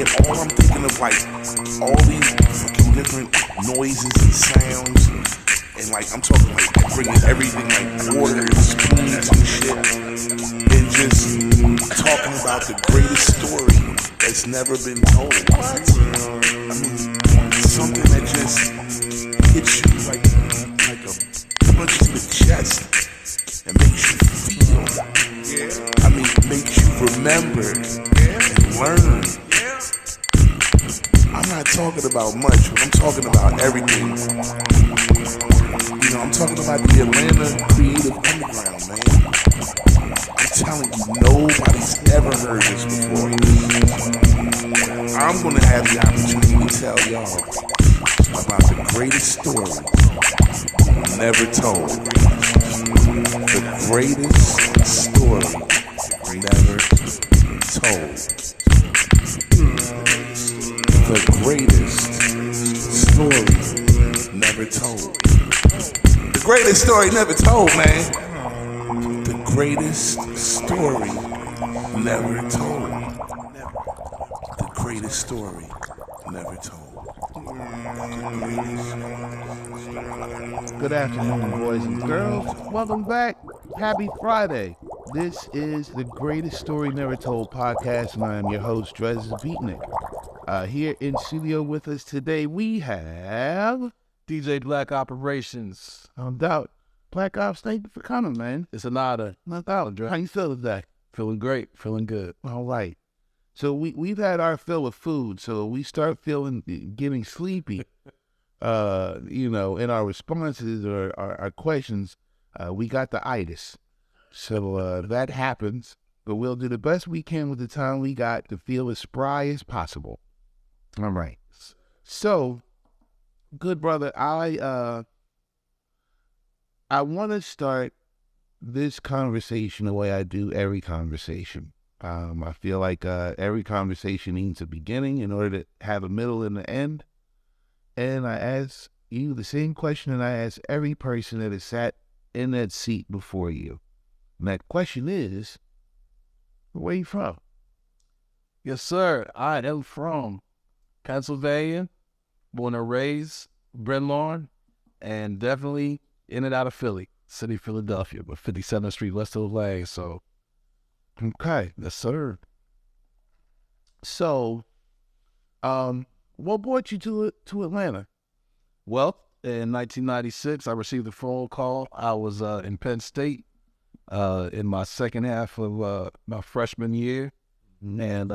head, all I'm thinking of like all these fucking different noises and sounds, and like I'm talking like bringing everything like water and spoons and shit, and just talking about the greatest story that's never been told. What? I mean, something that just hits you like a punch to the chest and makes you feel. I mean, makes you remember and learn. I'm not talking about much, but I'm talking about everything. You know, I'm talking about the Atlanta Creative Underground, man. I'm telling you, nobody's ever heard this before. I'm gonna have the opportunity to tell y'all about the greatest story never told. The greatest story never told. The greatest story never told. The greatest story never told, man. The greatest story never told. The greatest story never told. Good afternoon, boys and girls. Welcome back. Happy Friday. This is the Greatest Story Never Told podcast, and I am your host, DRES BEATnik. Here in studio with us today, we have DJ Black Operations. No doubt. Black Ops, thank you for coming, man. It's an honor. No doubt. How you feel today? Feeling great. Feeling good. All right. So we've had our fill of food, so we start getting sleepy. In our responses or our questions, we got the itis. So that happens, but we'll do the best we can with the time we got to feel as spry as possible. All right. So, good brother, I want to start this conversation the way I do every conversation. I feel like every conversation needs a beginning in order to have a middle and an end. And I ask you the same question that I ask every person that has sat in that seat before you. And that question is, where you from? Yes, sir. I am from Pennsylvania, born and raised, Bryn Mawr, and definitely in and out of Philly, city of Philadelphia, but 57th Street, West Hill Lane. So, okay, yes, sir. So, what brought you to Atlanta? Well, in 1996, I received a phone call. I was in Penn State in my second half of my freshman year, and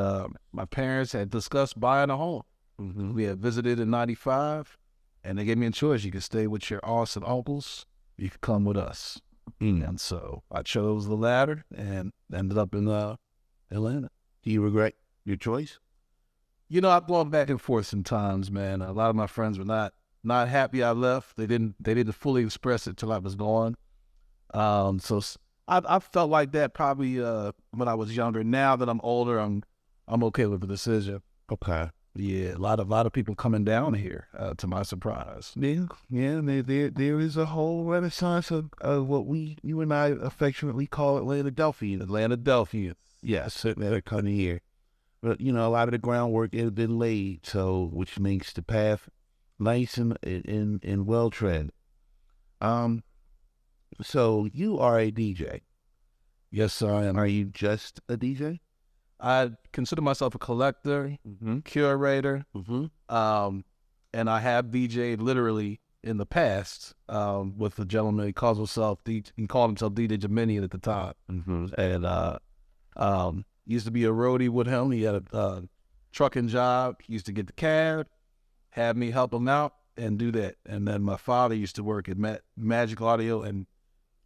my parents had discussed buying a home. We had visited in 95, and they gave me a choice. You could stay with your aunts and uncles, you could come with us. And so I chose the latter and ended up in Atlanta. Do you regret your choice? You know, I've gone back and forth sometimes, man. A lot of my friends were not happy I left. They didn't fully express it till I was gone. So I felt like that probably when I was younger. Now that I'm older, I'm okay with the decision. Okay. Yeah, a lot of people coming down here, to my surprise. Yeah. There is a whole renaissance of what you and I affectionately call Atlantadelphia. Yes, that are coming here. But, a lot of the groundwork has been laid, so which makes the path nice and well tread. So you are a DJ. Yes, sir, I am. Are you just a DJ? I consider myself a collector, curator, and I have DJed literally in the past with a gentleman. He called himself DJ Dominion at the time, and used to be a roadie with him. He had a trucking job. He used to get the cab, have me help him out, and do that. And then my father used to work at Magic Audio and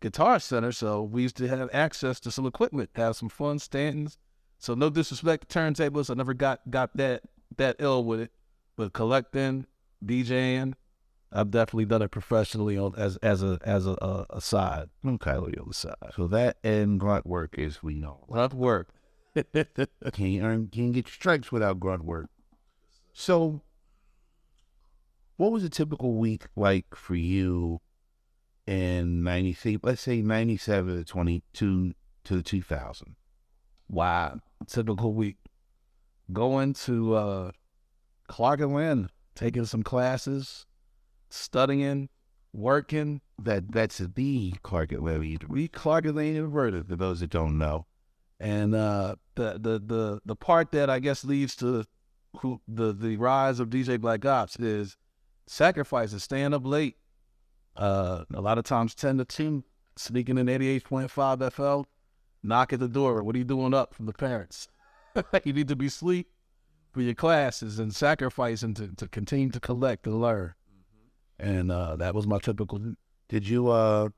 Guitar Center, so we used to have access to some equipment, have some fun Stantons. So no disrespect to turntables, I never got that ill with it. But collecting, DJing, I've definitely done it professionally as a side. Okay, on the side. So that and grunt work, as we know. Grunt work. Can't get your stripes without grunt work. So, what was a typical week like for you in 96? Let's say 97 to 22 to 2000. Wow, typical week. going to Clark and Lynn, taking some classes, studying, working. That's the Clark and Lynn University. Clark and Lynn University, For those that don't know. and the part that I guess leads to the rise of DJ Black Ops is sacrifices, staying up late. A lot of times 10 to 2, sneaking in 88.5 FL, knock at the door. What are you doing up from the parents? You need to be asleep for your classes and sacrificing to continue to collect and learn. And that was my typical. Did you go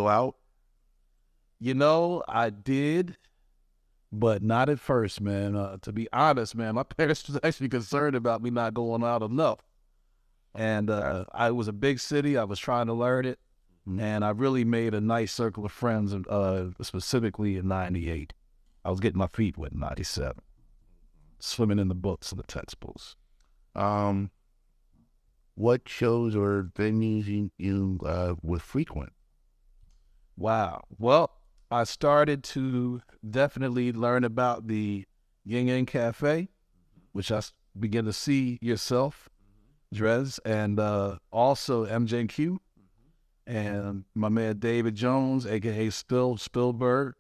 out? You know, I did, but not at first, man. To be honest, man, my parents was actually concerned about me not going out enough. And I was a big city. I was trying to learn it. And I really made a nice circle of friends, specifically in 98. I was getting my feet wet in 97. Swimming in the books and the textbooks. What shows or venues you would frequent? Wow. Well, I started to definitely learn about the Yin Yang Cafe, which I began to see yourself, DRES, and also MJQ, and my man David Jones, a.k.a. Spielberg.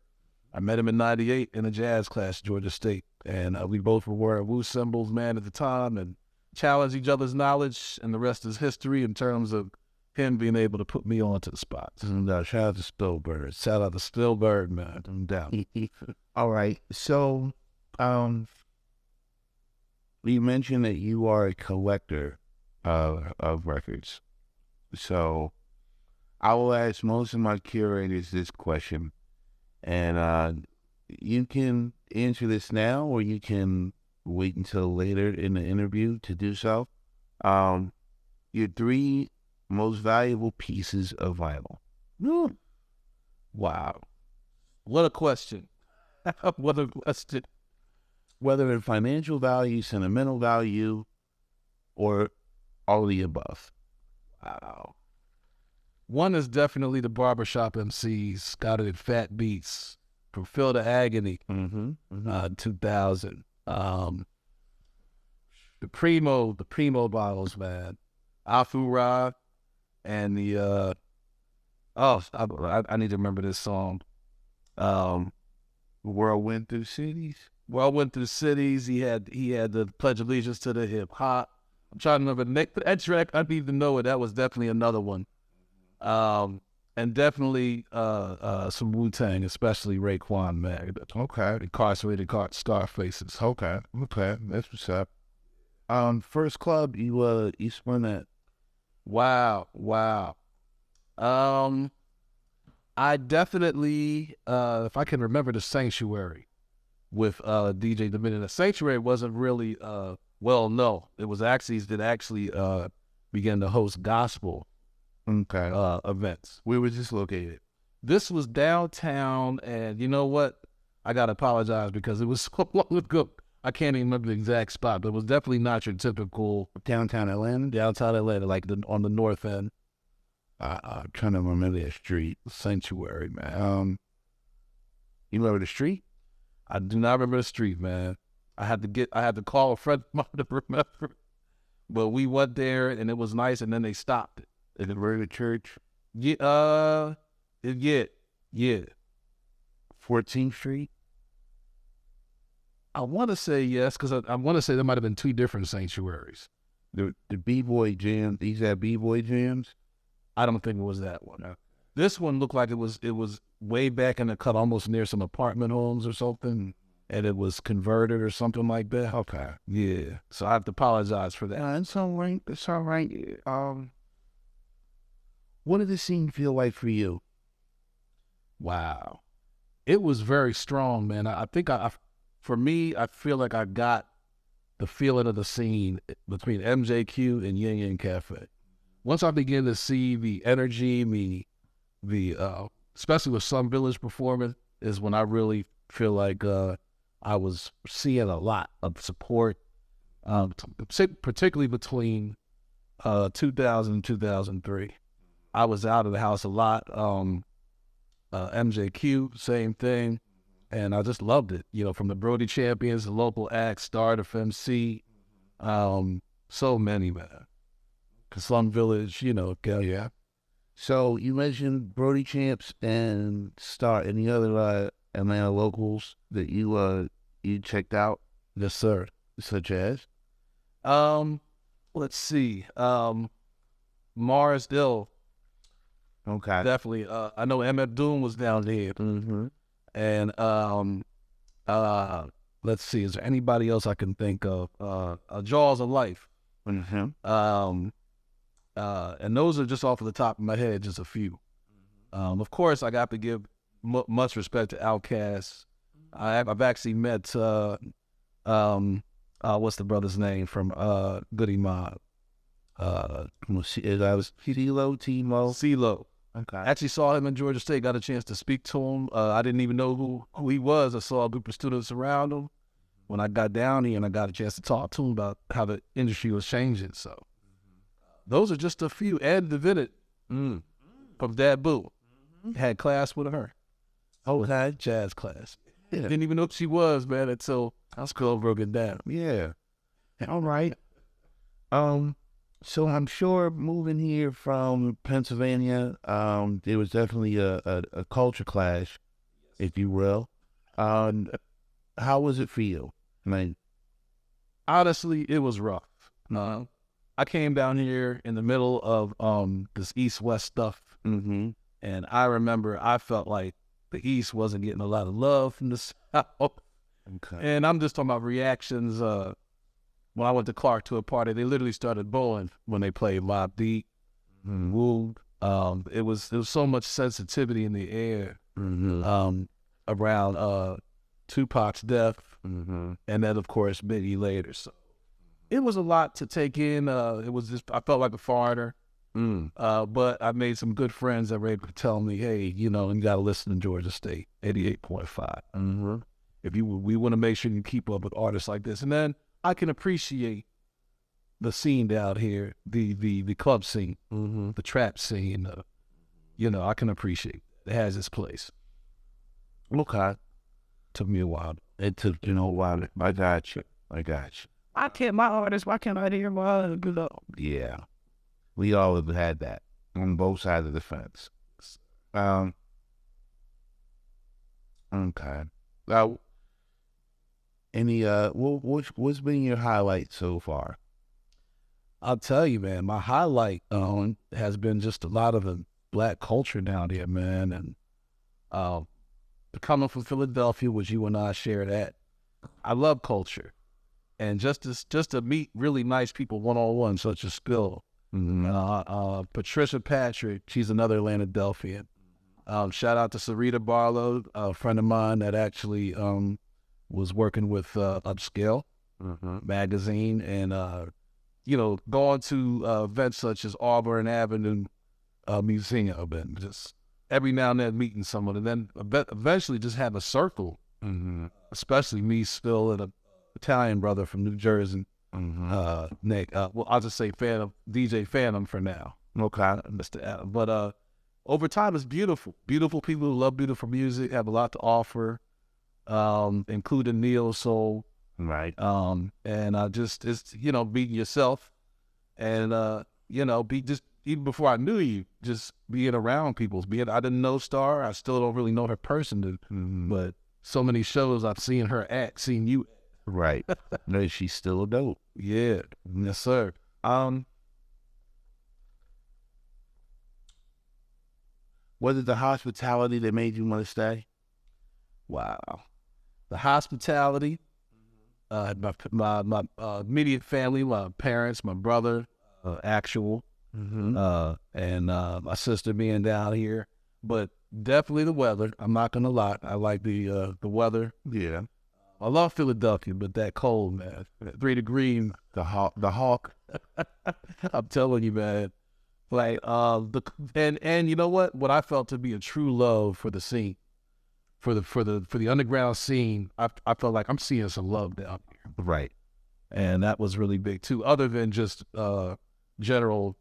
I met him in 98 in a jazz class at Georgia State, and we both were wearing Wu symbols, man, at the time, and challenged each other's knowledge, and the rest is history in terms of him being able to put me onto the spots. And shout out to Spielberg. Shout out to Spielberg, man. I'm down. All right. So, you mentioned that you are a collector of records. So, I will ask most of my curators this question, and you can answer this now, or you can wait until later in the interview to do so. Your 3 most valuable pieces of vinyl. Wow. What a question. What a question. Whether in financial value, sentimental value, or all of the above. Wow. One is definitely the Barbershop MCs, Scotted Fat Beats, from Phil to Agony, 2000. The Primo bottles, man. Afu Ra, and the I need to remember this song. World Went Through Cities. World Went Through Cities. He had the Pledge of Allegiance to the Hip Hop. I'm trying to remember that track. I need to know it. That was definitely another one. And definitely some Wu-Tang, especially Raekwon, man. Okay. Incarcerated Scarfaces. Okay. That's what's up. First club you spun at. Wow. I definitely, if I can remember, the Sanctuary with DJ Dominion. The Sanctuary wasn't really well known. It was Axes that actually began to host gospel events. Where was this located? This was downtown, and you know what? I gotta apologize because it was so long ago. I can't even remember the exact spot, but it was definitely not your typical Downtown Atlanta? Downtown Atlanta, like on the north end. I'm trying to remember that street. Sanctuary, man. You remember the street? I do not remember the street, man. I had to call a friend of mine to remember. But we went there, and it was nice, and then they stopped it. Is it where the church? Yeah. 14th Street? I want to say yes, because I want to say there might have been 2 different sanctuaries. The B-boy jam. These had B-boy jams? I don't think it was that one. No. This one looked like it was way back in the cut, almost near some apartment homes or something, and it was converted or something like that. Okay. Yeah. So I have to apologize for that. It's all right. It's all right. What did the scene feel like for you? Wow. It was very strong, man. I think for me, I feel like I got the feeling of the scene between MJQ and Yin Yang Cafe. Once I began to see the energy, especially with Sun Village performing, is when I really feel like I was seeing a lot of support, particularly between 2000 and 2003. I was out of the house a lot. MJQ, same thing. and I just loved it. You know, from the Brody Champions, the local acts, Start FMC, so many, man. Slum Village, you know, yeah. So you mentioned Brody Champs and Star. Any other Atlanta locals that you checked out? Yes, sir. Such as? Let's see. Mars Dill. Okay. Definitely. I know Emmett Doom was down there. And let's see, is there anybody else I can think of? Jaws of Life. And those are just off of the top of my head, just a few. Of course, I got to give much respect to Outkast. I've actually met what's the brother's name from Goody Mob? I was CeeLo, Timo. CeeLo. Okay. I actually saw him in Georgia State, got a chance to speak to him. I didn't even know who he was. I saw a group of students around him. When I got down here and I got a chance to talk to him about how the industry was changing. So those are just a few. Ed Davidic from Dad Boo. Had class with her. Oh, had jazz class. Yeah. Didn't even know who she was, man, until I school broke it down. Yeah. All right. So I'm sure moving here from Pennsylvania, there was definitely a culture clash, if you will. How was it for you? I mean, honestly, it was rough. I came down here in the middle of this East-West stuff, and I remember I felt like the East wasn't getting a lot of love from the South. Okay. And I'm just talking about reactions. When I went to Clark to a party, they literally started bowling when they played Mobb Deep, Woo. It was so much sensitivity in the air around Tupac's death, and then of course Biggie later. So it was a lot to take in. It was just, I felt like a foreigner. But I made some good friends that were able to tell me, hey, you know, you got to listen to Georgia State 88.5. We want to make sure you keep up with artists like this, and then I can appreciate the scene down here, the club scene, the trap scene. You know, I can appreciate it. It has its place. Okay. Took me a while. It took you a while. I got you. I can't, my artist, why can't I hear my good up? Yeah. We all have had that on both sides of the fence. Okay. What's been your highlight so far? I'll tell you, man, my highlight has been just a lot of the Black culture down here, man. And coming from Philadelphia, which you and I share that, I love culture. And just to meet really nice people one-on-one, such as Spill. Patricia Patrick, she's another Atlantadelphian. Shout out to Sarita Barlow, a friend of mine that actually was working with Upscale magazine, and you know, going to events such as Auburn Avenue Museum, and just every now and then meeting someone, and then eventually just have a circle, especially me, Spill, and an Italian brother from New Jersey. Nick, well, I'll just say DJ Phantom for now. Okay. Mr. Adam. But over time, it's beautiful. Beautiful people who love beautiful music, have a lot to offer, including neo soul. Right. And it's, you know, being yourself, and you know, even before I knew you, just being around people. I didn't know Star. I still don't really know her person, but so many shows I've seen her act, seen you. Right. No, she's still dope. Yeah. Yes, sir. Was it the hospitality that made you want to stay? Wow. The hospitality, my immediate family, my parents, my brother, actual, and my sister being down here, but definitely the weather. I'm not gonna lie. I like the weather. Yeah. I love Philadelphia, but that cold, man. 3 degrees. The hawk. I'm telling you, man. Like and you know what I felt to be a true love for the scene, for the underground scene. I felt like I'm seeing some love down here, right? And that was really big too, other than just general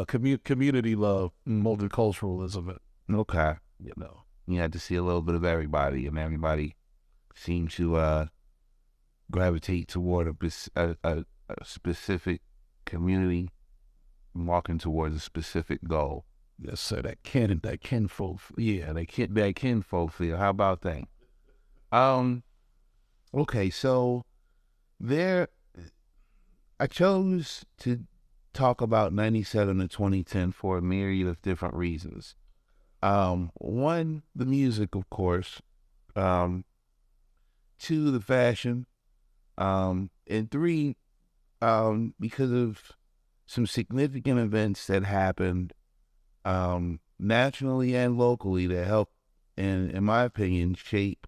community love, multiculturalism. Okay. You know, You had to see a little bit of everybody, and everybody seemed to gravitate toward a specific community, walking towards a specific goal. Yes, sir. That kinfolk. Yeah, that kinfolk feel. How about that? Okay, so I chose to talk about 97 to 2010 for a myriad of different reasons. One, the music, of course. Two, the fashion. And three, because of some significant events that happened nationally and locally that helped, and in my opinion, shape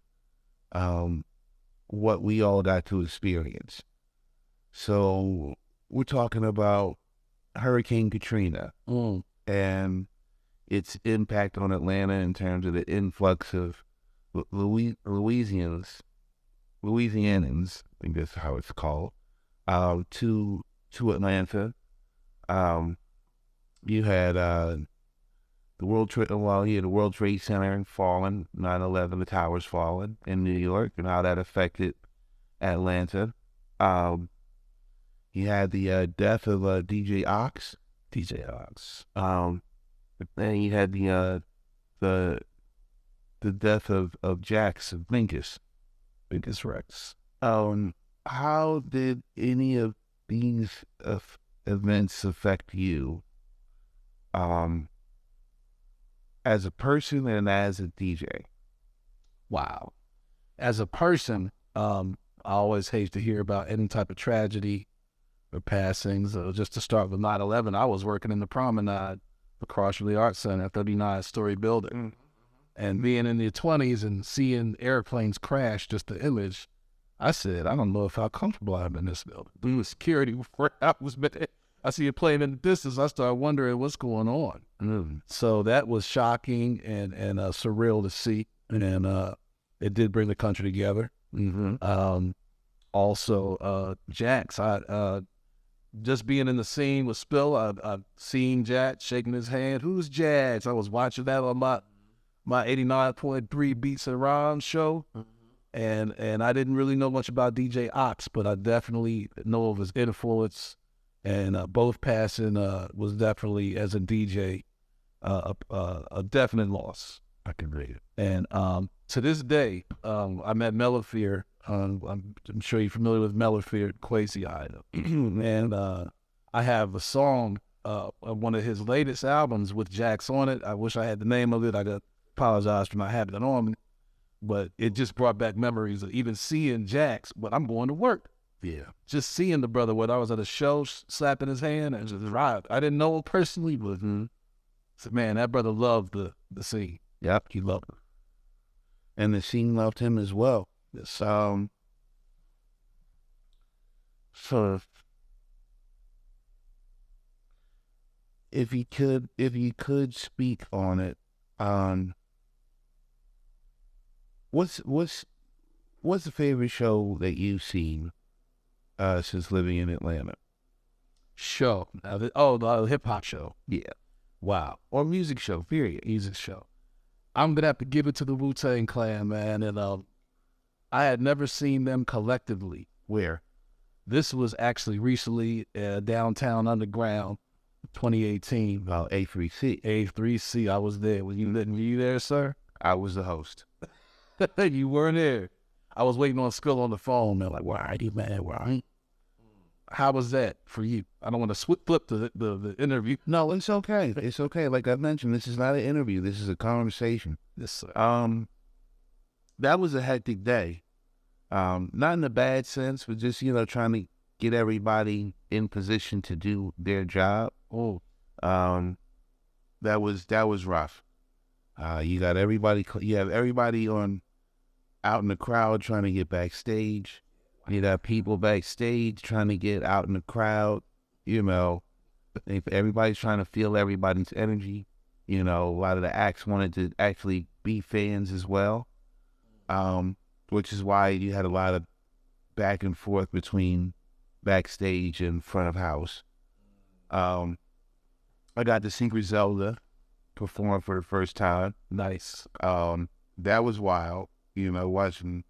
what we all got to experience. So we're talking about Hurricane Katrina and its impact on Atlanta in terms of the influx of Louisianans, I think that's how it's called, to Atlanta. You had the World Trade Center fallen, 9/11, the towers fallen in New York, and how that affected Atlanta. You had the death of DJ Ox. And you had the death of Jax of Minkus Rex. How did any of these events affect you as a person and as a DJ? Wow. As a person, I always hate to hear about any type of tragedy or passings. Just to start with 9/11, I was working in the Promenade across from the Art Center, a 39-story building. And being in the 20s and seeing airplanes crash, just the image, I said, I don't know if how comfortable I'm in this building. There was security before I was there. I see it playing in the distance. I started wondering what's going on. So that was shocking and surreal to see. And it did bring the country together. Also, Jax, just being in the scene with Spill, I've seen Jax shaking his hand. Who's Jax? I was watching that on my 89.3 Beats and Rhymes show. And I didn't really know much about DJ Ox, but I definitely know of his influence. And both passing was definitely, as a DJ, a definite loss. I can read it. And to this day, I met Mellifear. I'm sure you're familiar with Mellifear, Quasi Item. And I have a song of one of his latest albums with Jax on it. I wish I had the name of it. I apologize for not having it on me. But it just brought back memories of even seeing Jax when I'm going to work. Yeah. Just seeing the brother, whether I was at a show, slapping his hand and just ride. I didn't know him personally, but so, man, that brother loved the scene. Yep. He loved it. And the scene loved him as well. Yes. So if you could speak on it, what's the favorite show that you've seen since living in Atlanta? Show. The hip hop show. Yeah. Wow. Or music show, period. Music show. I'm gonna have to give it to the Wu-Tang Clan, man. And I had never seen them collectively. Where? This was actually recently downtown underground, 2018. About A3C. A3C. I was there. Were you there, sir? I was the host. You weren't there. I was waiting on Skull on the phone, man. Like, why are you, man? Why? How was that for you? I don't want to flip the interview. No, it's okay. It's okay. Like I mentioned, this is not an interview. This is a conversation. Yes, sir. That was a hectic day. Not in a bad sense, but just, trying to get everybody in position to do their job. That was rough. You have everybody out in the crowd trying to get backstage. You got people backstage trying to get out in the crowd. Everybody's trying to feel everybody's energy. A lot of the acts wanted to actually be fans as well, which is why you had a lot of back and forth between backstage and front of house. I got to see Griselda perform for the first time. Nice. That was wild, you know, watching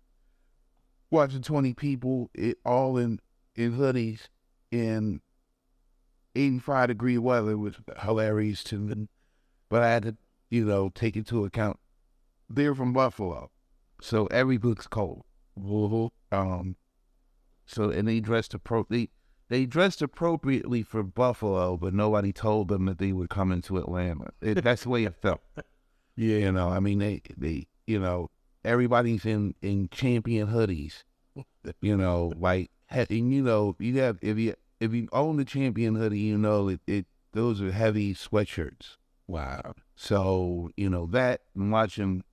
20 people all in hoodies in 85-degree weather was hilarious to me. But I had to, you know, take into account they're from Buffalo, so everything's cold. So and they dressed they dressed appropriately for Buffalo, but nobody told them that they were coming to Atlanta. That's the way it felt. Yeah. You know, I mean, they you know, everybody's in champion hoodies. You know, like, and you know, you have if you own the champion hoodie, you know those are heavy sweatshirts. Wow. So you know that, and watching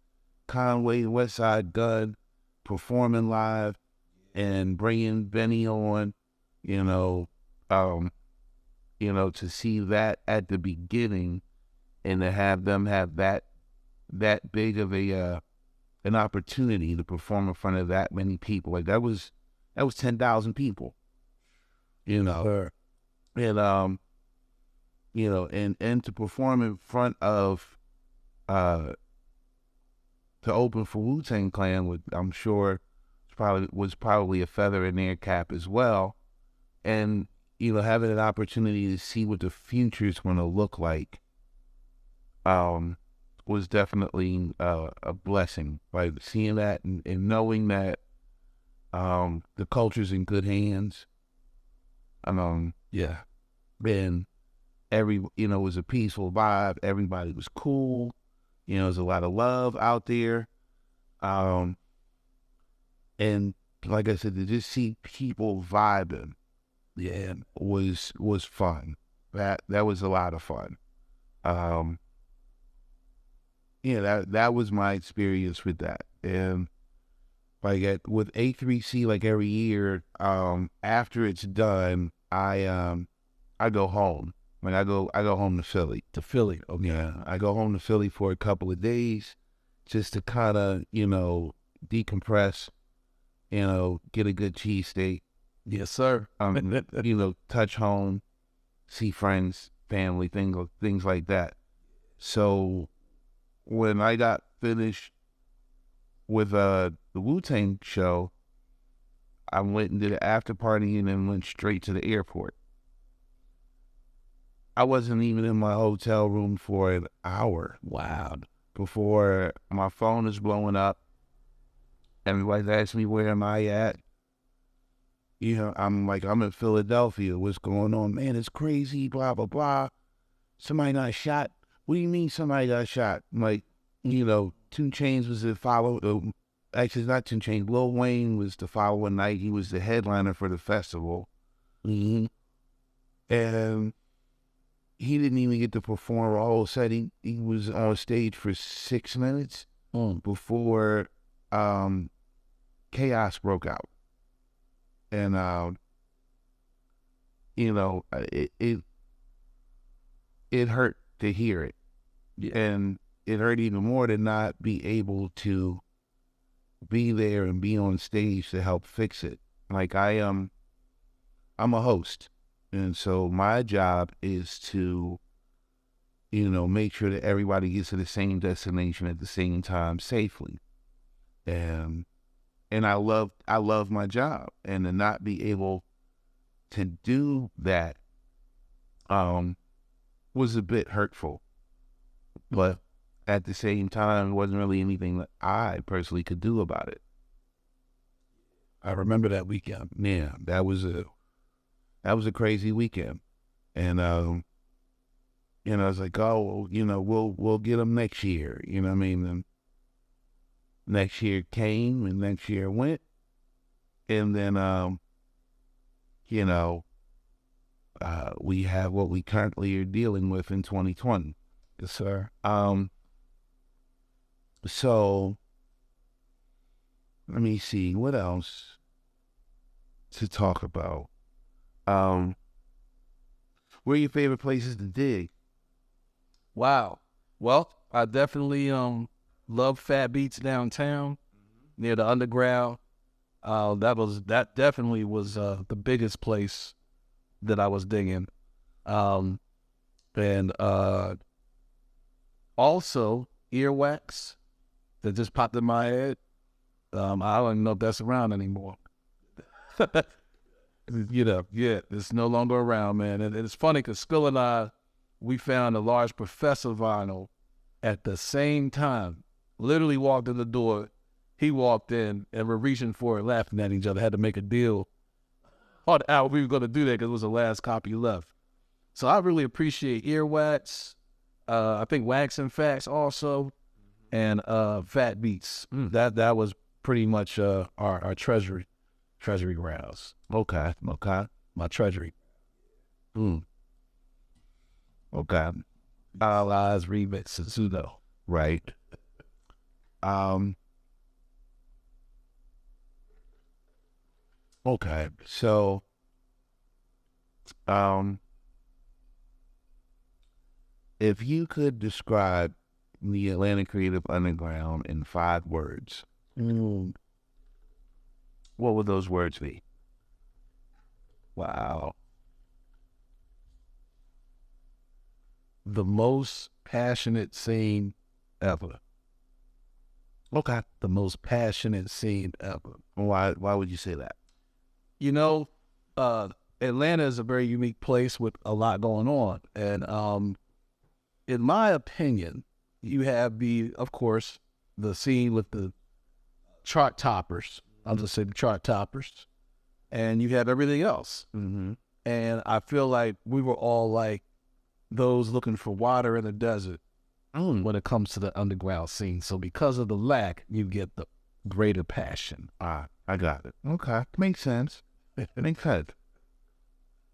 Conway the West Side Gun performing live and bringing Benny on, you know, to see that at the beginning and to have them have that big of an opportunity to perform in front of that many people, like that was 10,000 people, you know. Sure. And you know, and to perform in front of to open for Wu-Tang Clan, with I'm sure was probably a feather in their cap as well. And you know, having an opportunity to see what the future is going to look like was definitely a blessing. Like seeing that and knowing that the culture's in good hands. Yeah. And you know, it was a peaceful vibe. Everybody was cool. You know, there's a lot of love out there. And like I said, to just see people vibing, yeah, was fun. That was a lot of fun. Yeah, that was my experience with that. And like with A3C, like every year, after it's done, I go home. Like I go home to Philly. To Philly. Okay. Yeah, I go home to Philly for a couple of days, just to kind of, you know, decompress. You know, get a good cheesesteak. Yes, sir. You know, touch home, see friends, family, things like that. So when I got finished with the Wu-Tang show, I went and did an after party and then went straight to the airport. I wasn't even in my hotel room for an hour. Wow. Before my phone is blowing up. Everybody's asking me, where am I at? You know, I'm in Philadelphia. What's going on? Man, it's crazy, blah, blah, blah. Somebody got shot. What do you mean somebody got shot? Like, you know, 2 Chainz was the follow. Actually, it's not 2 Chainz. Lil Wayne was the following night. He was the headliner for the festival. Mm-hmm. And he didn't even get to perform a whole set. He was on stage for 6 minutes before chaos broke out. And you know, it hurt to hear it. Yeah. And it hurt even more to not be able to be there and be on stage to help fix it. Like I'm a host, and so my job is to, you know, make sure that everybody gets to the same destination at the same time safely. And I love my job, and to not be able to do that was a bit hurtful. But at the same time, it wasn't really anything that I personally could do about it. I remember that weekend. Yeah, that was a crazy weekend. And you know, I was like, oh, well, you know, we'll get them next year. You know what I mean? And next year came, and next year went, and then you know, we have what we currently are dealing with in 2020. Yes, sir. So let me see what else to talk about. Where are your favorite places to dig? Wow. Well, I definitely love Fat Beats downtown near the Underground. That definitely was the biggest place that I was digging. And Also, earwax that just popped in my head. I don't even know if that's around anymore. You know, yeah, it's no longer around, man. And it's funny because Spill and I, we found a large Professor vinyl at the same time. Literally walked in the door. He walked in, and we're reaching for it, laughing at each other. Had to make a deal on how we were going to do that because it was the last copy left. So I really appreciate earwax. I think Wax and Facts also, and Fat Beats. That was pretty much our treasury grounds. Okay. My treasury. Okay. Stylize, remix, and pseudo. Right. Okay. So, if you could describe the Atlanta Creative Underground in 5 words, what would those words be? Wow. The most passionate scene ever. Okay. The most passionate scene ever. Why would you say that? You know, Atlanta is a very unique place with a lot going on. And in my opinion, you have of course, the scene with the chart toppers. I'll just say the chart toppers. And you have everything else. Mm-hmm. And I feel like we were all like those looking for water in the desert when it comes to the underground scene. So because of the lack, you get the greater passion. I got it. Okay. Makes sense. Makes sense.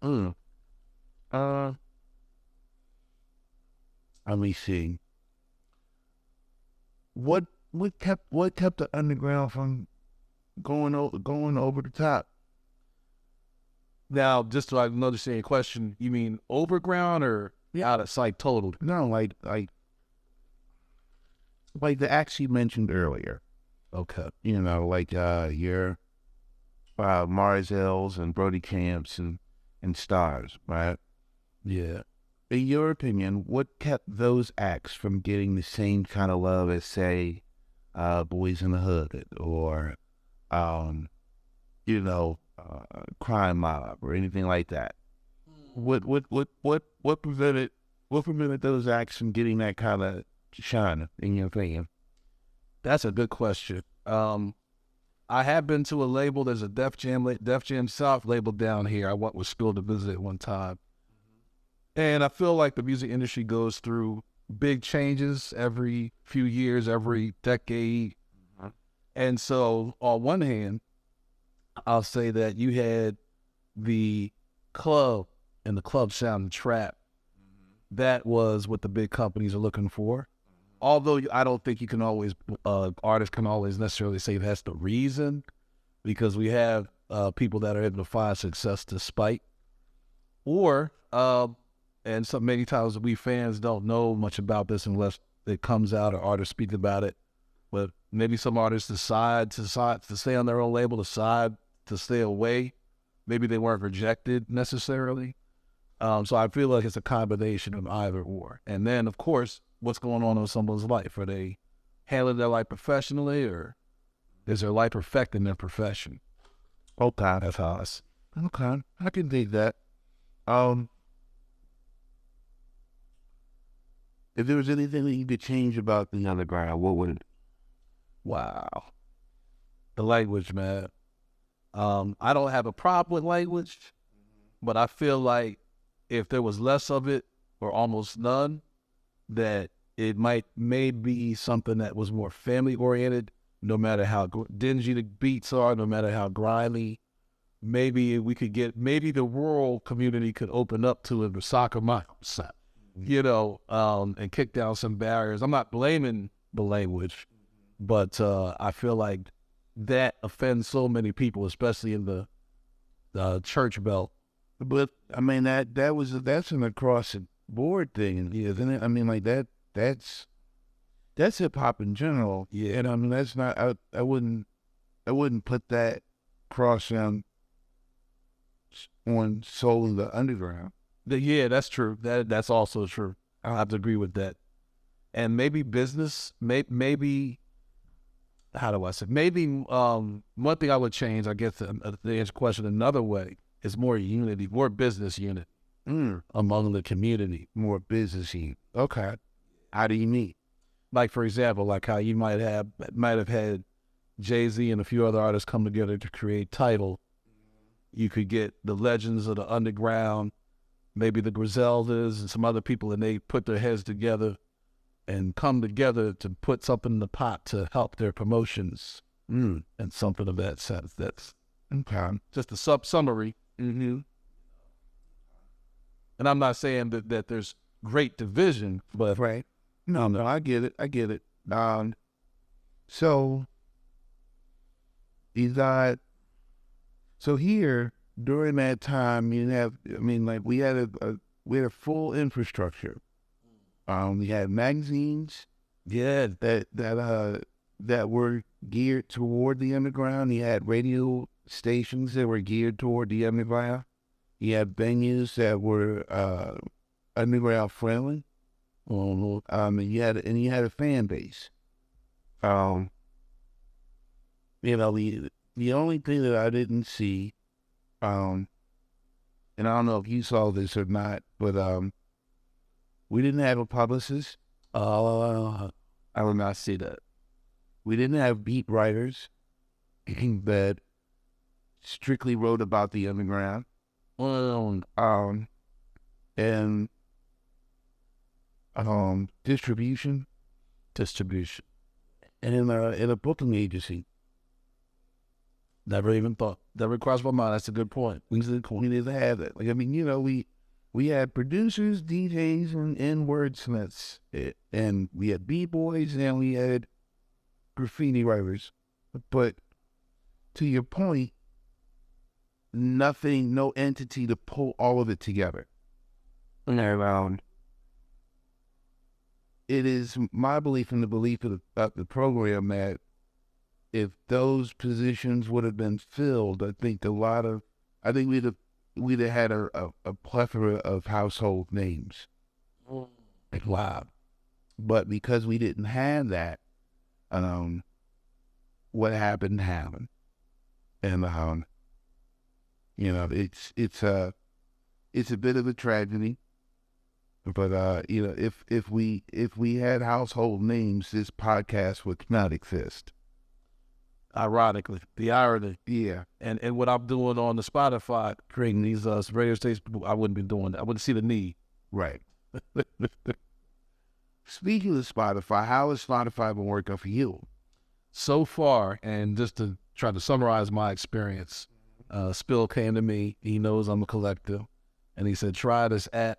Let me see. What kept the underground from going over the top? Now, just so I understand your question, you mean overground or out of sight total? No, like the acts you mentioned earlier. Okay. You know, like your Marzels and Brody Camps and Stars, right? Yeah. In your opinion, what kept those acts from getting the same kind of love as, say, Boys in the Hood or, Crime Mob or anything like that? What prevented those acts from getting that kind of shine, in your opinion? That's a good question. I have been to a label. There's a Def Jam South label down here. I went with Spill to visit one time. And I feel like the music industry goes through big changes every few years, every decade. And so on one hand, I'll say that you had the club and the club sound and trap. That was what the big companies are looking for. Although I don't think you can always, artists can always necessarily say that's the reason, because we have people that are able to find success despite. Or, and so many times we fans don't know much about this unless it comes out or artists speak about it. But maybe some artists decide to stay on their own label, decide to stay away. Maybe they weren't rejected necessarily. So I feel like it's a combination of either or. And then, of course, what's going on in someone's life? Are they handling their life professionally, or is their life perfecting their profession? Okay. That's how it's. Okay. I can dig that. If there was anything that you could change about the underground, what would it? Wow. The language, man. I don't have a problem with language, but I feel like if there was less of it or almost none, that it may be something that was more family oriented, no matter how dingy the beats are, no matter how grimy. Maybe the rural community could open up to it, the soccer moms, and kick down some barriers. I'm not blaming the language, but I feel like that offends so many people, especially in the church belt. But I mean that's an across the board thing, isn't it? I mean, like that's hip hop in general. Yeah. And I mean that's not I wouldn't put that cross on Soul of the Underground. Yeah, that's true. That's also true. I have to agree with that. and maybe business, maybe how do I say? Maybe one thing I would change, I guess, to answer the question another way, is more unity, more business unit among the community. More business unit. Okay. How do you mean? Like, for example, like how you might have had Jay-Z and a few other artists come together to create Tidal. You could get the legends of the underground, maybe the Griseldas and some other people, and they put their heads together and come together to put something in the pot to help their promotions and something of that sense. That's just a summary. Mm-hmm. And I'm not saying that there's great division, but Right. No, I get it. So you got, so here during that time you have, I mean, like we had a full infrastructure. We had magazines, that were geared toward the underground. You had radio stations that were geared toward the underground. You had venues that were underground friendly. And you had a fan base. You know, the only thing that I didn't see, and I don't know if you saw this or not, but we didn't have a publicist. I would not see that. We didn't have beat writers that strictly wrote about the underground. And distribution, and in a booking agency. Never crossed my mind. That's a good point. We didn't have that. Like, I mean, you know, we had producers, DJs, and wordsmiths, and we had b-boys, and we had graffiti writers. But to your point, no entity to pull all of it together. It is my belief and the belief of the program that if those positions would have been filled, I think we'd have had a plethora of household names. Wow. But because we didn't have that, what happened. And you know, it's a bit of a tragedy. But you know, if we had household names, this podcast would not exist. Ironically, the irony. Yeah. And what I'm doing on the Spotify, creating these radio stations, I wouldn't be doing that. I wouldn't see the need. Right. Speaking of Spotify, how has Spotify been working for you? So far, and just to try to summarize my experience, Spill came to me. He knows I'm a collector. And he said, try this app.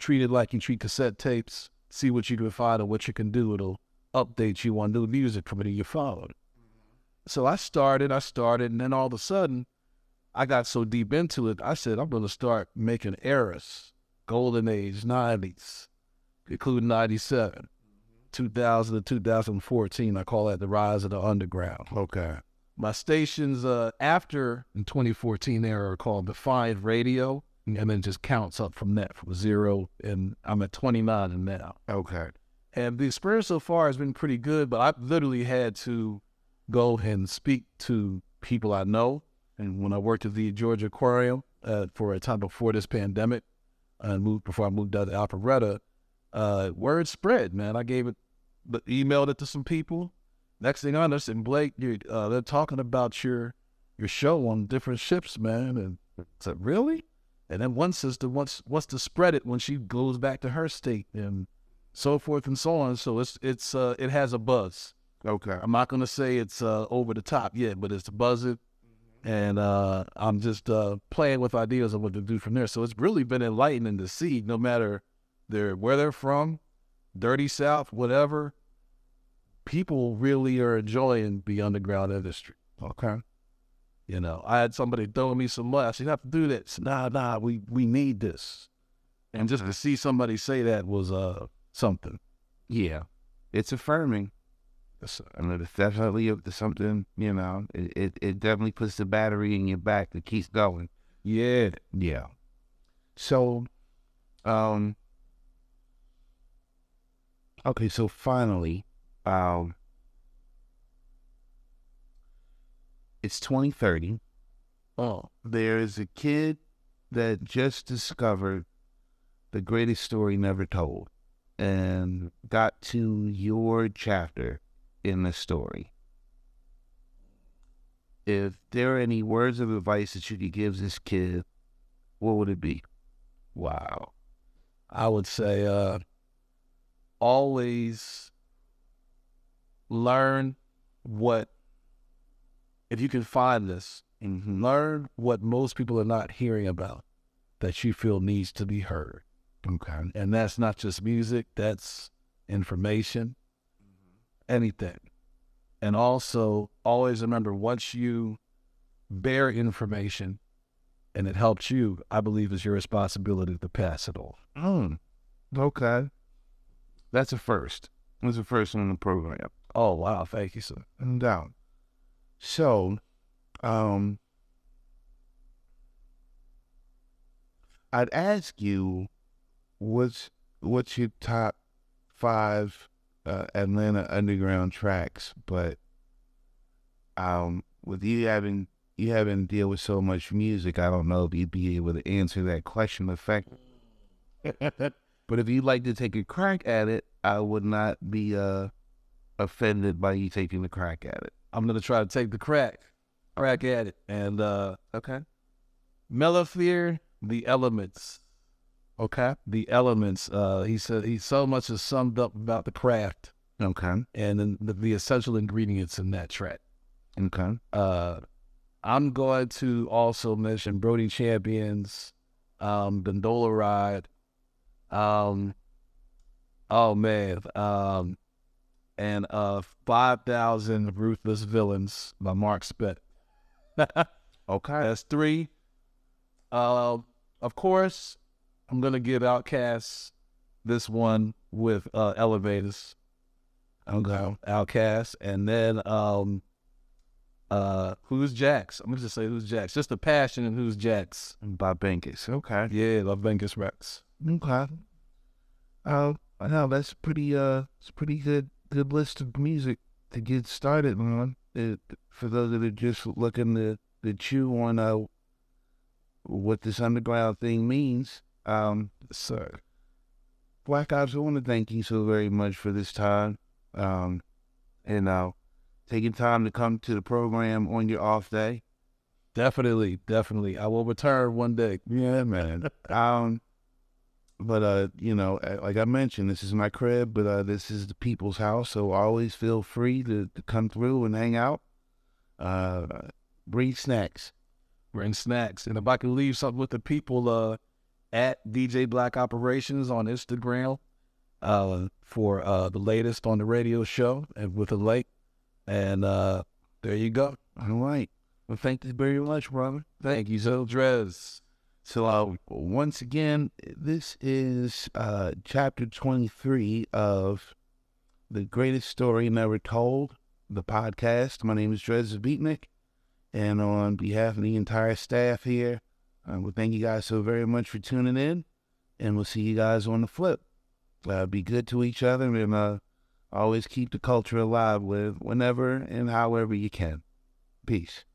Treat it like you treat cassette tapes. See what you can find and what you can do. It'll update you on new music from your phone. So I started, and then all of a sudden, I got so deep into it, I said, I'm going to start making eras, golden age, 90s, including 97, 2000 to 2014. I call that the rise of the underground. Okay. My stations after in 2014 era are called Defiant Radio, and then just counts up from that, from 0, and I'm at 29 now. Okay. And the experience so far has been pretty good, but I've literally had to go and speak to people I know. And when I worked at the Georgia Aquarium for a time before this pandemic, before I moved out to Alpharetta, word spread, man. I emailed it to some people. Next thing I know, I said, Blake, they're talking about your show on different ships, man. And I said, really? And then one sister wants to spread it when she goes back to her state and so forth and so on. So it has a buzz. Okay. I'm not going to say it's over the top yet, but it's buzzing. And I'm just playing with ideas of what to do from there. So it's really been enlightening to see, no matter where they're from, Dirty South, whatever, people really are enjoying the underground industry. Okay. You know, I had somebody throwing me some money. I said, you have to do this. Nah, we need this. And just to see somebody say that was something. Yeah. It's affirming. I mean, it's definitely up to something, you know. It definitely puts the battery in your back that keeps going. Yeah. Yeah. So, Okay, so finally, it's 2030. Oh, There is a kid that just discovered the greatest story never told and got to your chapter in the story. If there are any words of advice that you could give this kid, what would it be? wow. I would say always learn what, if you can find this, learn what most people are not hearing about that you feel needs to be heard. Okay. And that's not just music, that's information, anything. And also always remember, once you bear information and it helps you, I believe it's your responsibility to pass it on. Okay. That's a first. That's a first in the program. Oh, wow. Thank you, sir. No doubt. So, I'd ask you, what's your top 5 Atlanta underground tracks? But with you having to deal with so much music, I don't know if you'd be able to answer that question effectively. But if you'd like to take a crack at it, I would not be offended by you taking a crack at it. I'm going to try to take the crack at it. And Okay. Melafear, The Elements. Okay. The Elements. He said he so much is summed up about the craft Okay. and then the essential ingredients in that track. Okay. I'm going to also mention Brody Champions, Gondola Ride. Oh man. And 5,000 Ruthless Villains by Mark Spett. Okay. That's 3. Of course, I'm gonna give Outkast this one with Elevators. Okay. Outkast, and then Who's Jax? I'm gonna just say Who's Jax. Just the passion and Who's Jax. By Benkus. Okay. Yeah, love Vengus Rex. Okay. No, that's pretty. It's pretty good list of music to get started on. For those that are just looking to chew on what this underground thing means. Sir. Black Ops, I want to thank you so very much for this time. And taking time to come to the program on your off day. Definitely. I will return one day. Yeah, man. But like I mentioned, this is my crib, but this is the people's house, so always feel free to come through and hang out. Bring snacks. Bring snacks. And if I can leave something with the people, at DJ Black Operations on Instagram, for the latest on the radio show and with a link. And there you go. All right. Well, thank you very much, brother. Thank you, so DRES. So once again, this is chapter 23 of The Greatest Story Never Told, the podcast. My name is DRES BEATnik, and on behalf of the entire staff here, we thank you guys so very much for tuning in, and we'll see you guys on the flip. Be good to each other, and always keep the culture alive whenever and however you can. Peace.